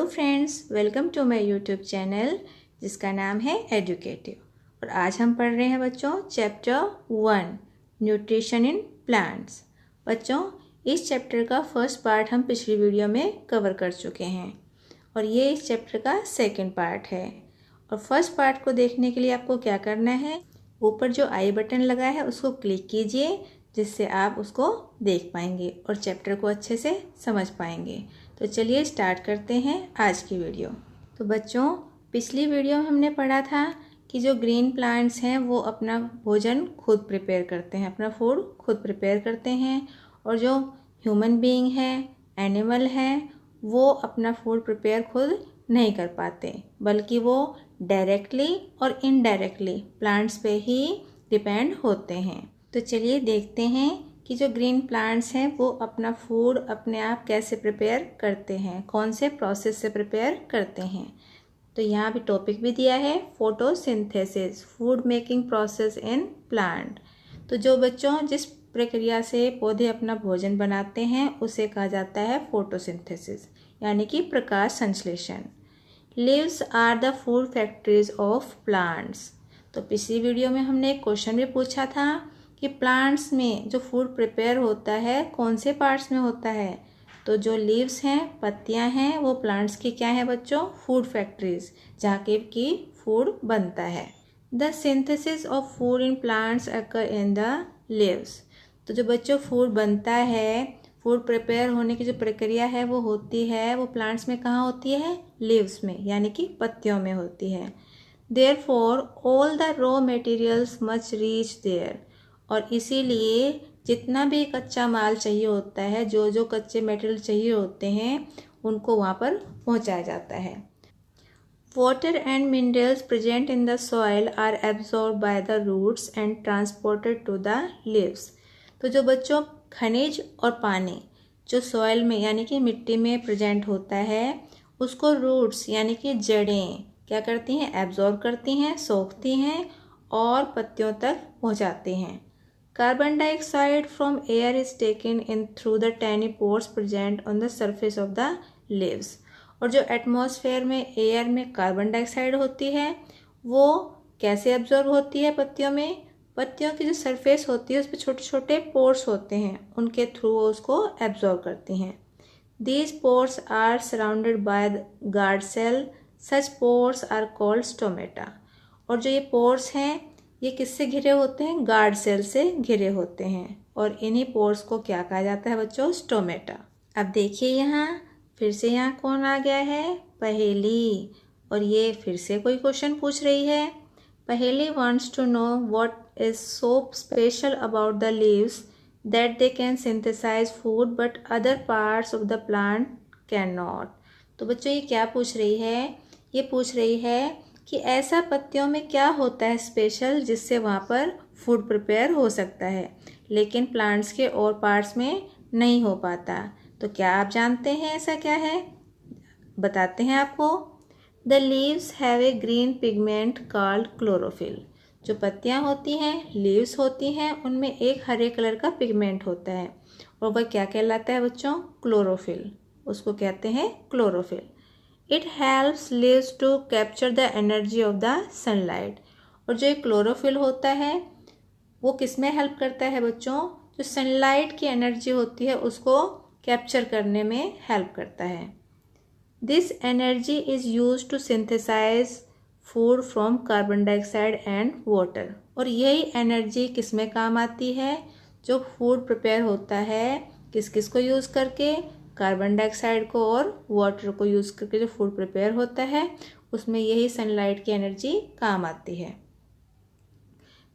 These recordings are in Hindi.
Friends, welcome to my YouTube channel जिसका नाम है एडुकेटिव। और आज हम पढ़ रहे हैं बच्चों चैप्टर 1 न्यूट्रिशन इन प्लांट्स। बच्चों, इस चैप्टर का फर्स्ट पार्ट हम पिछली वीडियो में कवर कर चुके हैं और ये इस चैप्टर का सेकंड पार्ट है। और फर्स्ट पार्ट को देखने के लिए आपको क्या करना है, ऊपर जो आई बटन लगा है उसको क्लिक कीजिए, जिससे आप उसको देख पाएंगे और चैप्टर को अच्छे से समझ पाएंगे। तो चलिए स्टार्ट करते हैं आज की वीडियो। तो बच्चों, पिछली वीडियो में हमने पढ़ा था कि जो ग्रीन प्लांट्स हैं वो अपना भोजन खुद प्रिपेयर करते हैं, अपना फूड खुद प्रिपेयर करते हैं। और जो ह्यूमन बीइंग है, एनिमल हैं, वो अपना फूड प्रिपेयर खुद नहीं कर पाते, बल्कि वो डायरेक्टली और इनडायरेक्टली प्लांट्स पे ही डिपेंड होते हैं। तो चलिए देखते हैं कि जो ग्रीन प्लांट्स हैं वो अपना फूड अपने आप कैसे प्रिपेयर करते हैं, कौन से प्रोसेस से प्रिपेयर करते हैं। तो यहाँ भी टॉपिक भी दिया है photosynthesis, food making process in plant. तो जो बच्चों जिस प्रक्रिया से पौधे अपना भोजन बनाते हैं उसे कहा जाता है फोटोसिंथेसिस, यानी कि प्रकाश संश्लेषण। Leaves are the food factories of plants. तो पिछली वीडियो में हमने एक क्वेश्चन भी पूछा था कि प्लांट्स में जो फूड प्रिपेयर होता है कौन से पार्ट्स में होता है। तो जो लीव्स हैं, पत्तियां हैं, वो प्लांट्स की क्या है बच्चों, फूड फैक्ट्रीज, जहाँ की फूड बनता है। The synthesis of food in plants occur in the leaves. तो जो बच्चों फूड बनता है, फूड प्रिपेयर होने की जो प्रक्रिया है वो होती है, वो प्लांट्स में कहाँ होती है, लीव्स में, यानी कि पत्तियों में होती है। Therefore, all the raw materials must reach there। और इसीलिए जितना भी कच्चा माल चाहिए होता है, जो जो कच्चे मटेरियल चाहिए होते हैं, उनको वहाँ पर पहुँचाया जाता है। Water and minerals present in the soil are absorbed by the roots and transported to the leaves। तो जो बच्चों खनिज और पानी जो सॉइल में यानी कि मिट्टी में प्रेजेंट होता है, उसको रूट्स यानी कि जड़ें क्या करती हैं, एब्जॉर्ब करती हैं, सोखती हैं और पत्तियों तक पहुंचाती हैं। Carbon dioxide from air is taken in through the tiny pores present on the surface of the leaves. और जो एटमॉस्फेयर में एयर में कार्बन डाइऑक्साइड होती है वो कैसे एब्जॉर्ब होती है पत्तियों में, पत्तियों की जो सरफेस होती है उस पर छोटे छोटे पोर्स होते हैं, उनके थ्रू वो उसको एब्जॉर्ब करती हैं। These pores are surrounded by guard cell, such pores are called stomata. और जो ये पोर्स हैं ये किससे घिरे होते हैं, गार्ड सेल से घिरे होते हैं, और इन्हीं पोर्स को क्या कहा जाता है बच्चों, स्टोमेटा। अब देखिए यहाँ फिर से यहाँ कौन आ गया है, पहेली। और ये फिर से कोई क्वेश्चन पूछ रही है। पहेली wants to know what is so special about the leaves that they can synthesize food but other parts of the plant can not. तो बच्चों ये क्या पूछ रही है, ये पूछ रही है कि ऐसा पत्तियों में क्या होता है स्पेशल जिससे वहाँ पर फूड प्रिपेयर हो सकता है, लेकिन प्लांट्स के और पार्ट्स में नहीं हो पाता। तो क्या आप जानते हैं ऐसा क्या है, बताते हैं आपको। The leaves have a green pigment called chlorophyll. जो पत्तियाँ होती हैं, लीव्स होती हैं, उनमें एक हरे कलर का पिगमेंट होता है और वह क्या कहलाता है बच्चों, क्लोरोफिल। उसको कहते हैं chlorophyll. It helps leaves to capture the energy of the sunlight. और जो क्लोरोफिल होता है वो किस में हेल्प करता है बच्चों, जो सनलाइट की एनर्जी होती है उसको कैप्चर करने में हेल्प करता है। This energy is use to synthesize food from carbon dioxide and water. और यही एनर्जी किस में काम आती है, जो फूड प्रिपेयर होता है किस किस को यूज़ करके, कार्बन डाइऑक्साइड को और वाटर को यूज़ करके जो फूड प्रिपेयर होता है उसमें यही सनलाइट की एनर्जी काम आती है।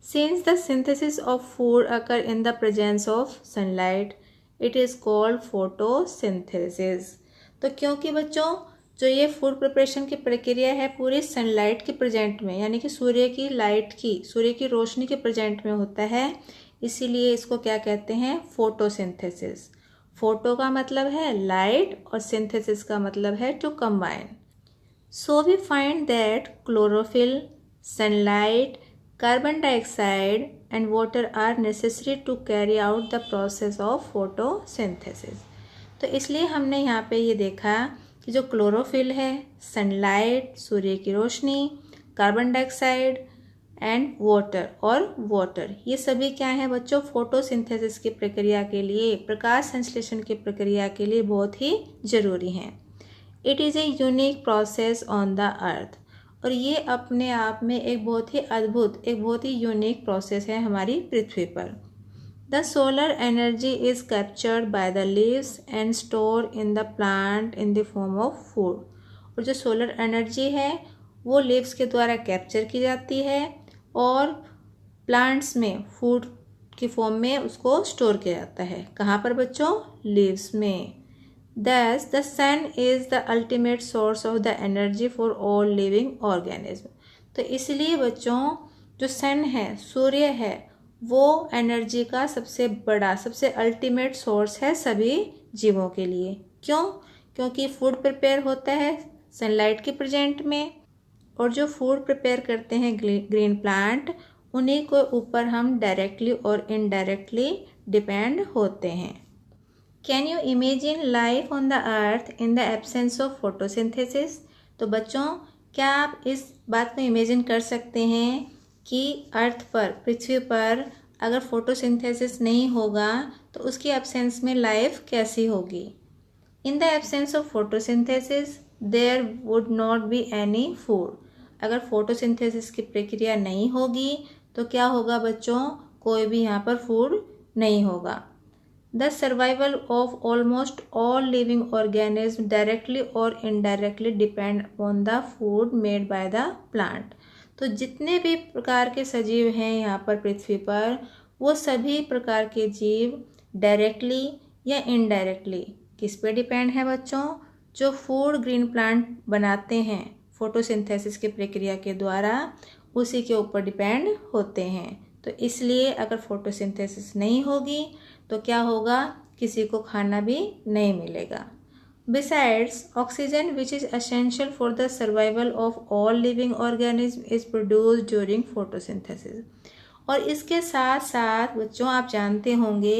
Since the synthesis of food occur in the presence of sunlight it is called photosynthesis. तो क्योंकि बच्चों जो ये फूड प्रिपरेशन की प्रक्रिया है पूरी सनलाइट के प्रेजेंट में, यानी कि सूर्य की लाइट की, सूर्य की रोशनी के प्रेजेंट में होता है, इसीलिए इसको क्या कहते हैं, फोटोसिंथेसिस। फोटो का मतलब है लाइट और सिंथेसिस का मतलब है to combine. So we find that chlorophyll, sunlight, carbon dioxide and water are necessary to carry out the process of photosynthesis. तो इसलिए हमने यहाँ पे ये देखा कि जो क्लोरोफिल है, सनलाइट, सूर्य की रोशनी, कार्बन डाइऑक्साइड एंड वाटर, ये सभी क्या है बच्चों, फोटोसिंथेसिस की प्रक्रिया के लिए, प्रकाश संश्लेषण की प्रक्रिया के लिए बहुत ही जरूरी हैं। It is a unique process on the earth, और ये अपने आप में एक बहुत ही अद्भुत, एक बहुत ही यूनिक प्रोसेस है हमारी पृथ्वी पर। The solar energy is captured by the leaves and store in the plant in the form of food, और जो सोलर एनर्जी है वो लीव्स के द्वारा कैप्चर की जाती है और प्लांट्स में फूड की फॉर्म में उसको स्टोर किया जाता है। कहाँ पर बच्चों, लीव्स में। Thus, the sun is the ultimate source of the energy for all living organism. तो इसलिए बच्चों जो सन है, सूर्य है, वो एनर्जी का सबसे बड़ा, सबसे अल्टीमेट सोर्स है सभी जीवों के लिए। क्यों? क्योंकि फूड प्रिपेयर होता है सनलाइट के प्रेजेंट में, और जो फूड प्रिपेयर करते हैं ग्रीन प्लांट, उन्हीं के ऊपर हम डायरेक्टली और इनडायरेक्टली डिपेंड होते हैं। Can you imagine life on the earth in the absence of photosynthesis? तो बच्चों क्या आप इस बात को इमेजिन कर सकते हैं कि अर्थ पर, पृथ्वी पर अगर फोटोसिंथेसिस नहीं होगा तो उसकी एब्सेंस में लाइफ कैसी होगी? In the absence of photosynthesis there would not be any food. अगर फोटोसिंथेसिस की प्रक्रिया नहीं होगी तो क्या होगा बच्चों, कोई भी यहाँ पर फूड नहीं होगा। The survival of almost all living organisms directly or indirectly depend on the food made by the plant. तो जितने भी प्रकार के सजीव हैं यहाँ पर पृथ्वी पर, वो सभी प्रकार के जीव डायरेक्टली या इनडायरेक्टली किस पे डिपेंड है बच्चों? जो फूड ग्रीन प्लांट बनाते हैं फोटोसिंथेसिस की प्रक्रिया के द्वारा, उसी के ऊपर डिपेंड होते हैं। तो इसलिए अगर फोटोसिंथेसिस नहीं होगी तो क्या होगा, किसी को खाना भी नहीं मिलेगा। Besides oxygen which is essential for the survival of all living organism is produced during photosynthesis. और इसके साथ साथ बच्चों आप जानते होंगे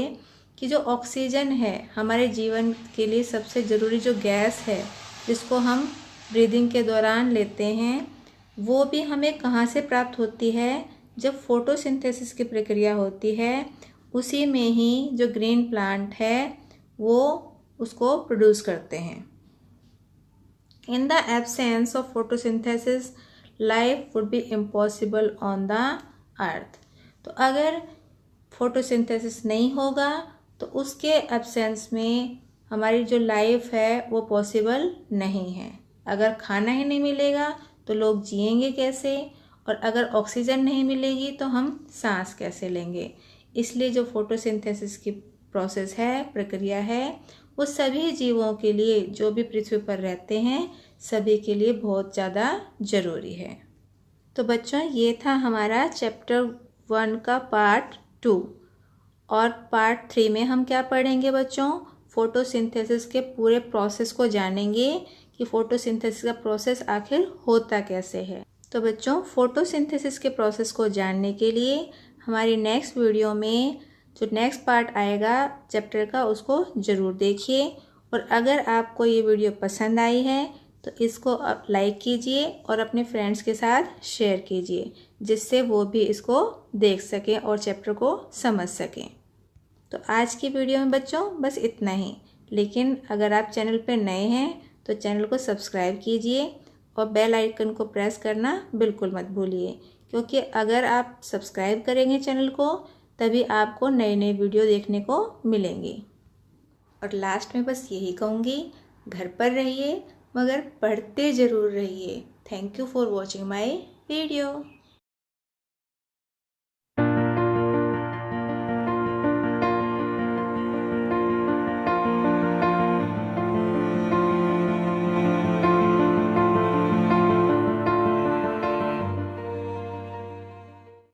कि जो ऑक्सीजन है हमारे जीवन के लिए सबसे ज़रूरी जो गैस है, जिसको हम ब्रीदिंग के दौरान लेते हैं, वो भी हमें कहाँ से प्राप्त होती है? जब फोटोसिंथेसिस की प्रक्रिया होती है, उसी में ही जो ग्रीन प्लांट है वो उसको प्रोड्यूस करते हैं। इन the absence of photosynthesis life would be impossible on the earth. तो अगर फोटोसिंथेसिस नहीं होगा तो उसके एब्सेंस में हमारी जो लाइफ है वो पॉसिबल नहीं है। अगर खाना ही नहीं मिलेगा तो लोग जिएंगे कैसे, और अगर ऑक्सीजन नहीं मिलेगी तो हम सांस कैसे लेंगे? इसलिए जो फोटोसिंथेसिस की प्रोसेस है, प्रक्रिया है, वो सभी जीवों के लिए, जो भी पृथ्वी पर रहते हैं, सभी के लिए बहुत ज़्यादा ज़रूरी है। तो बच्चों ये था हमारा चैप्टर 1 का पार्ट 2, और पार्ट 3 में हम क्या पढ़ेंगे बच्चों? फोटोसिंथेसिस के पूरे प्रोसेस को जानेंगे कि फोटोसिंथेसिस का प्रोसेस आखिर होता कैसे है। तो बच्चों फोटोसिंथेसिस के प्रोसेस को जानने के लिए हमारी नेक्स्ट वीडियो में जो नेक्स्ट पार्ट आएगा चैप्टर का, उसको ज़रूर देखिए। और अगर आपको ये वीडियो पसंद आई है तो इसको आप लाइक कीजिए और अपने फ्रेंड्स के साथ शेयर कीजिए, जिससे वो भी इसको देख सकें और चैप्टर को समझ सकें। तो आज की वीडियो में बच्चों बस इतना ही, लेकिन अगर आप चैनल पर नए हैं तो चैनल को सब्सक्राइब कीजिए और बेल आइकन को प्रेस करना बिल्कुल मत भूलिए, क्योंकि अगर आप सब्सक्राइब करेंगे चैनल को तभी आपको नए नए वीडियो देखने को मिलेंगी। और लास्ट में बस यही कहूँगी, घर पर रहिए मगर पढ़ते ज़रूर रहिए। Thank you for watching my video.